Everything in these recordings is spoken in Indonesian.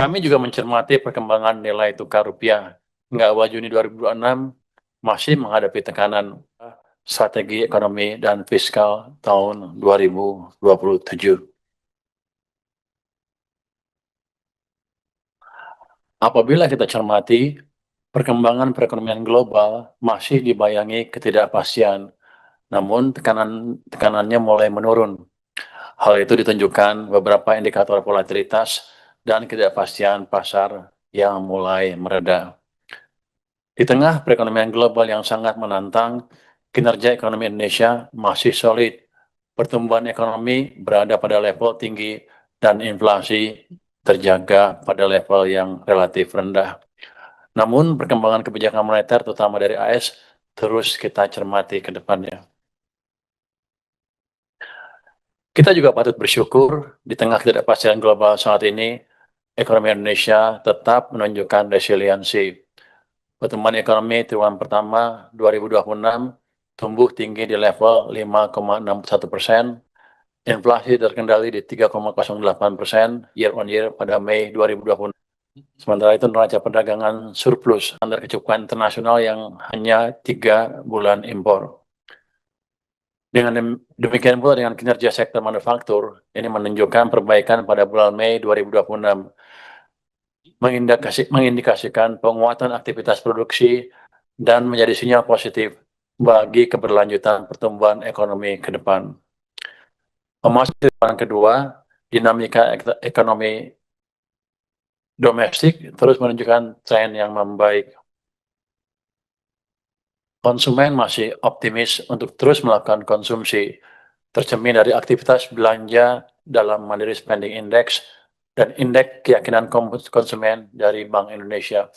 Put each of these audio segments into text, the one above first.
Kami juga mencermati perkembangan nilai tukar rupiah. Hingga awal Juni 2026 masih menghadapi tekanan strategi ekonomi dan fiskal tahun 2027. Apabila kita cermati, perkembangan perekonomian global masih dibayangi ketidakpastian, namun tekanannya mulai menurun. Hal itu ditunjukkan beberapa indikator volatilitas dan ketidakpastian pasar yang mulai mereda. Di tengah perekonomian global yang sangat menantang, kinerja ekonomi Indonesia masih solid. Pertumbuhan ekonomi berada pada level tinggi dan inflasi terjaga pada level yang relatif rendah. Namun perkembangan kebijakan moneter terutama dari AS terus kita cermati ke depannya. Kita juga patut bersyukur di tengah ketidakpastian global saat ini, ekonomi Indonesia tetap menunjukkan resiliensi. Pertumbuhan ekonomi triwulan pertama 2026 tumbuh tinggi di level 5,61%, inflasi terkendali di 3,08% year on year pada Mei 2026. Sementara itu neraca perdagangan surplus standar kecukupan internasional yang hanya 3 bulan impor. Dengan demikian pula dengan kinerja sektor manufaktur, ini menunjukkan perbaikan pada bulan Mei 2026, mengindikasikan penguatan aktivitas produksi dan menjadi sinyal positif bagi keberlanjutan pertumbuhan ekonomi ke depan. Memasuki triwulan kedua, dinamika ekonomi domestik terus menunjukkan tren yang membaik. Konsumen masih optimis untuk terus melakukan konsumsi, tercermin dari aktivitas belanja dalam Mandiri Spending Index dan indeks keyakinan konsumen dari Bank Indonesia.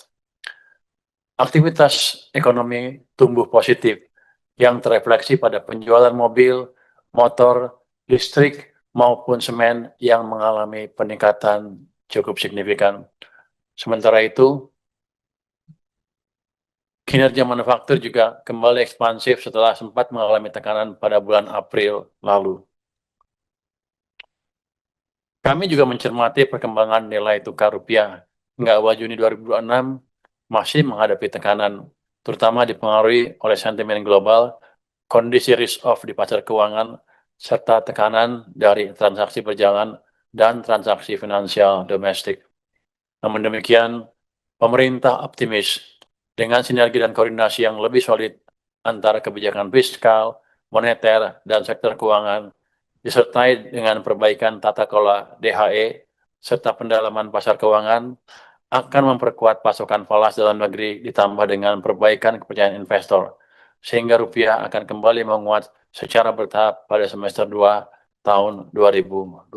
Aktivitas ekonomi tumbuh positif yang terefleksi pada penjualan mobil, motor, listrik, maupun semen yang mengalami peningkatan cukup signifikan. Sementara itu, kinerja manufaktur juga kembali ekspansif setelah sempat mengalami tekanan pada bulan April lalu. Kami juga mencermati perkembangan nilai tukar rupiah. Hingga awal Juni 2026 masih menghadapi tekanan, terutama dipengaruhi oleh sentimen global, kondisi risk off di pasar keuangan, serta tekanan dari transaksi berjalan dan transaksi finansial domestik. Namun demikian, pemerintah optimis dengan sinergi dan koordinasi yang lebih solid antara kebijakan fiskal, moneter, dan sektor keuangan, disertai dengan perbaikan tata kelola DHE, serta pendalaman pasar keuangan, akan memperkuat pasokan falas dalam negeri ditambah dengan perbaikan kepercayaan investor, sehingga rupiah akan kembali menguat secara bertahap pada semester 2 tahun 2026.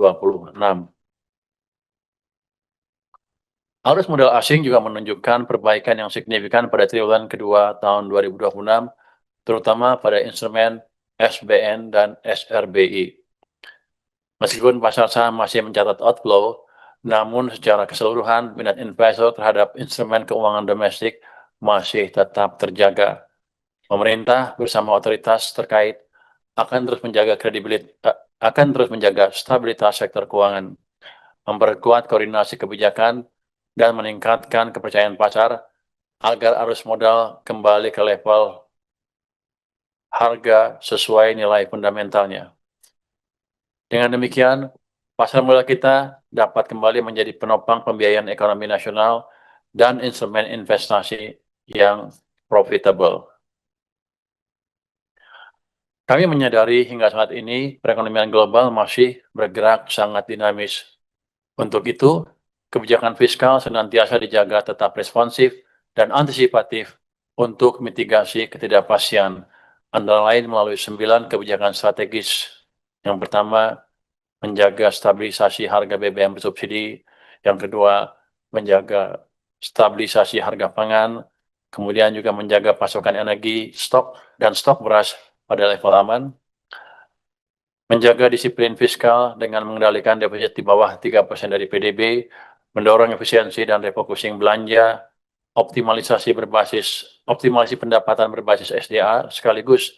Arus modal asing juga menunjukkan perbaikan yang signifikan pada triwulan kedua tahun 2026, terutama pada instrumen SBN dan SRBI. Meskipun pasar saham masih mencatat outflow, namun secara keseluruhan minat investor terhadap instrumen keuangan domestik masih tetap terjaga. Pemerintah bersama otoritas terkait akan terus menjaga stabilitas sektor keuangan, memperkuat koordinasi kebijakan, dan meningkatkan kepercayaan pasar agar arus modal kembali ke level harga sesuai nilai fundamentalnya. Dengan demikian, pasar modal kita dapat kembali menjadi penopang pembiayaan ekonomi nasional dan instrumen investasi yang profitable. Kami menyadari hingga saat ini perekonomian global masih bergerak sangat dinamis. Untuk itu, kebijakan fiskal senantiasa dijaga tetap responsif dan antisipatif untuk mitigasi ketidakpastian, antara lain melalui 9 kebijakan strategis. Yang pertama, menjaga stabilisasi harga BBM bersubsidi. Yang kedua, menjaga stabilisasi harga pangan. Kemudian juga menjaga pasokan energi, stok beras pada level aman. Menjaga disiplin fiskal dengan mengendalikan defisit di bawah 3% dari PDB, mendorong efisiensi dan refocusing belanja, optimalisasi pendapatan berbasis SDA, sekaligus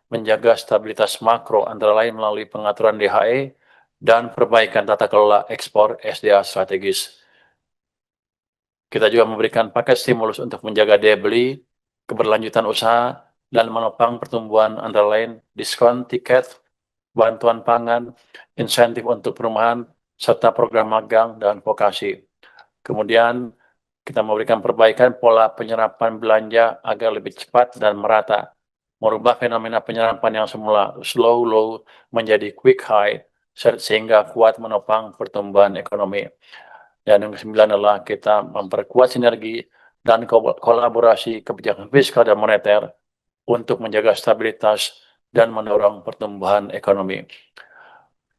menjaga stabilitas makro antara lain melalui pengaturan DHE dan perbaikan tata kelola ekspor SDA strategis. Kita juga memberikan paket stimulus untuk menjaga daya beli, keberlanjutan usaha, dan menopang pertumbuhan antara lain diskon tiket, bantuan pangan, insentif untuk perumahan, serta program magang dan vokasi. Kemudian kita memberikan perbaikan pola penyerapan belanja agar lebih cepat dan merata, merubah fenomena penyerapan yang semula slow low menjadi quick high, sehingga kuat menopang pertumbuhan ekonomi. Dan yang kesembilan adalah kita memperkuat sinergi dan kolaborasi kebijakan fiskal dan moneter untuk menjaga stabilitas dan mendorong pertumbuhan ekonomi.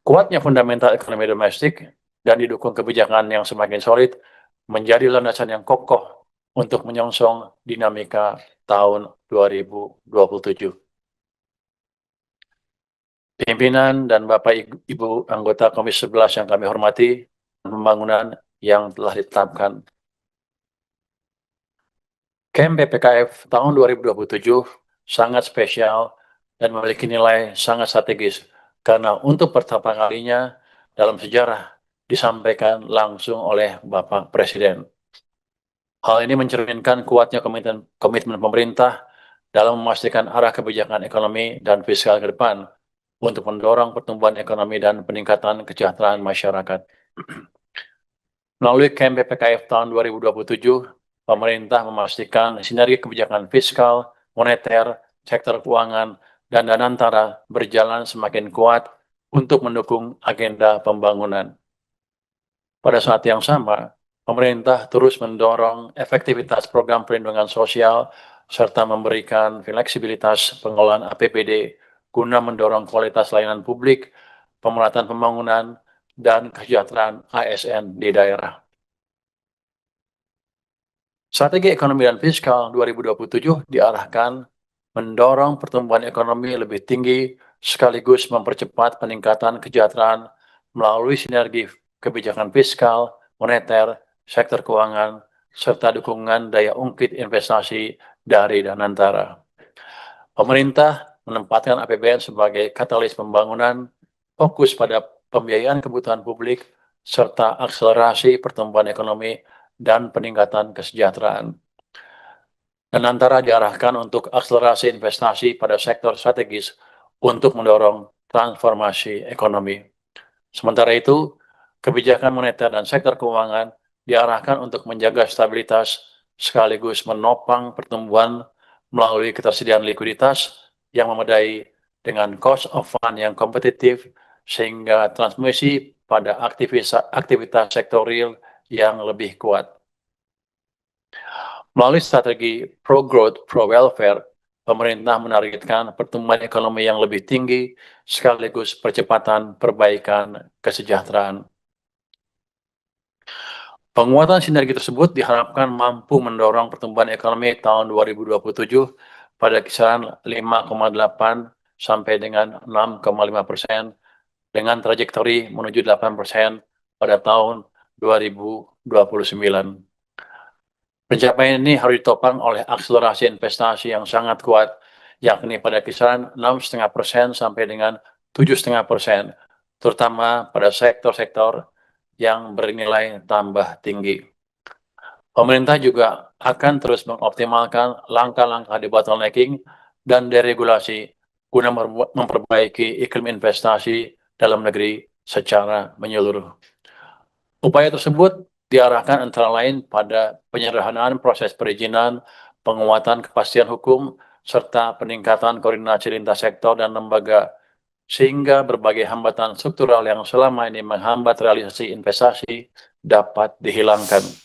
Kuatnya fundamental ekonomi domestik dan didukung kebijakan yang semakin solid menjadi landasan yang kokoh untuk menyongsong dinamika tahun 2027. Pimpinan dan Bapak Ibu anggota Komisi 11 yang kami hormati, pembangunan yang telah ditetapkan. Camp PPKF tahun 2027 sangat spesial dan memiliki nilai sangat strategis karena untuk pertama kalinya dalam sejarah disampaikan langsung oleh Bapak Presiden. Hal ini mencerminkan kuatnya komitmen pemerintah dalam memastikan arah kebijakan ekonomi dan fiskal ke depan untuk mendorong pertumbuhan ekonomi dan peningkatan kesejahteraan masyarakat. Melalui Camp PPKF tahun 2027, pemerintah memastikan sinergi kebijakan fiskal, moneter, sektor keuangan, dan danantara berjalan semakin kuat untuk mendukung agenda pembangunan. Pada saat yang sama, pemerintah terus mendorong efektivitas program perlindungan sosial serta memberikan fleksibilitas pengelolaan APBD guna mendorong kualitas layanan publik, pemerataan pembangunan, dan kesejahteraan ASN di daerah. Strategi ekonomi dan fiskal 2027 diarahkan mendorong pertumbuhan ekonomi lebih tinggi sekaligus mempercepat peningkatan kesejahteraan melalui sinergi kebijakan fiskal, moneter, sektor keuangan, serta dukungan daya ungkit investasi dari Danantara. Pemerintah menempatkan APBN sebagai katalis pembangunan, fokus pada pembiayaan kebutuhan publik, serta akselerasi pertumbuhan ekonomi dan peningkatan kesejahteraan. Danantara diarahkan untuk akselerasi investasi pada sektor strategis untuk mendorong transformasi ekonomi. Sementara itu, kebijakan moneter dan sektor keuangan diarahkan untuk menjaga stabilitas sekaligus menopang pertumbuhan melalui ketersediaan likuiditas yang memadai dengan cost of fund yang kompetitif sehingga transmisi pada aktivitas sektor real yang lebih kuat. Melalui strategi pro-growth, pro-welfare, pemerintah menargetkan pertumbuhan ekonomi yang lebih tinggi sekaligus percepatan perbaikan kesejahteraan. Penguatan sinergi tersebut diharapkan mampu mendorong pertumbuhan ekonomi tahun 2027 pada kisaran 5,8 sampai dengan 6,5% dengan trajektori menuju 8% pada tahun 2029. Pencapaian ini harus ditopang oleh akselerasi investasi yang sangat kuat, yakni pada kisaran 6,5% sampai dengan 7,5%, terutama pada sektor-sektor yang bernilai tambah tinggi. Pemerintah juga akan terus mengoptimalkan langkah-langkah debottlenecking dan deregulasi guna memperbaiki iklim investasi dalam negeri secara menyeluruh. Upaya tersebut diarahkan antara lain pada penyederhanaan proses perizinan, penguatan kepastian hukum, serta peningkatan koordinasi lintas sektor dan lembaga, sehingga berbagai hambatan struktural yang selama ini menghambat realisasi investasi dapat dihilangkan.